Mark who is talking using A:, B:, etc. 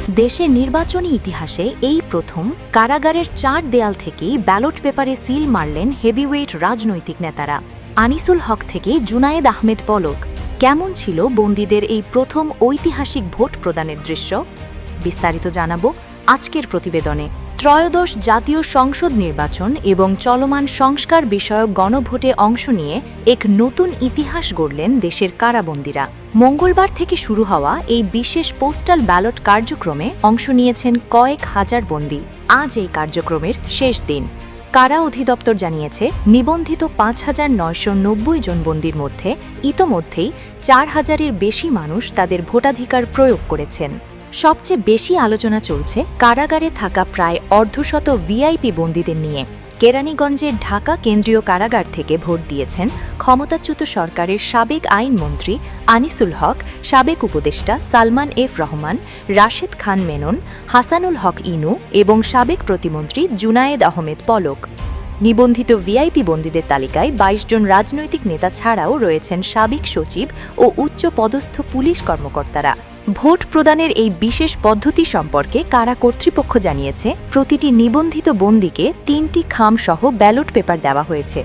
A: দেশের নির্বাচনী ইতিহাসে এই প্রথম কারাগারের ৪ দেয়াল থেকেই ব্যালট পেপারে সিল মারলেন হেভিওয়েট রাজনৈতিক নেতারা। আনিসুল হক থেকে জুনায়েদ আহমেদ পলক। কেমন ছিল বন্দীদের এই প্রথম ঐতিহাসিক ভোট প্রদানের দৃশ্য? বিস্তারিত জানাবো আজকের প্রতিবেদনে। ত্রয়োদশ জাতীয় সংসদ নির্বাচন এবং চলমান সংস্কার বিষয়ক গণভোটে অংশ নিয়ে এক নতুন ইতিহাস গড়লেন দেশের কারাবন্দীরা। মঙ্গলবার থেকে শুরু হওয়া এই বিশেষ পোস্টাল ব্যালট কার্যক্রমে অংশ নিয়েছেন কয়েক হাজার বন্দী। আজ এই কার্যক্রমের শেষ দিন। কারা অধিদপ্তর জানিয়েছে, নিবন্ধিত ৫,৯৯০ জন বন্দীর মধ্যে ইতোমধ্যেই ৪,০০০-এর বেশি মানুষ তাদের ভোটাধিকার প্রয়োগ করেছেন। সবচেয়ে বেশি আলোচনা চলছে কারাগারে থাকা প্রায় অর্ধশত ভিআইপি বন্দীদের নিয়ে। কেরানীগঞ্জের ঢাকা কেন্দ্রীয় কারাগার থেকে ভোট দিয়েছেন ক্ষমতাচ্যুত সরকারের সাবেক আইনমন্ত্রী আনিসুল হক, সাবেক উপদেষ্টা সালমান এফ রহমান, রাশেদ খান মেনন, হাসানুল হক ইনু এবং সাবেক প্রতিমন্ত্রী জুনায়েদ আহমেদ পলক। নিবন্ধিত ভিআইপি বন্দীদের তালিকায় ২২ জন রাজনৈতিক নেতা ছাড়াও রয়েছেন সাবেক সচিব ও উচ্চ পদস্থ পুলিশ কর্মকর্তারা। ভোট প্রদানের এই বিশেষ পদ্ধতি সম্পর্কে কারা কর্তৃপক্ষ জানিয়েছে, প্রতিটি নিবন্ধিত বন্দীকে ৩টি খাম সহ ব্যালট পেপার দেওয়া হয়েছে।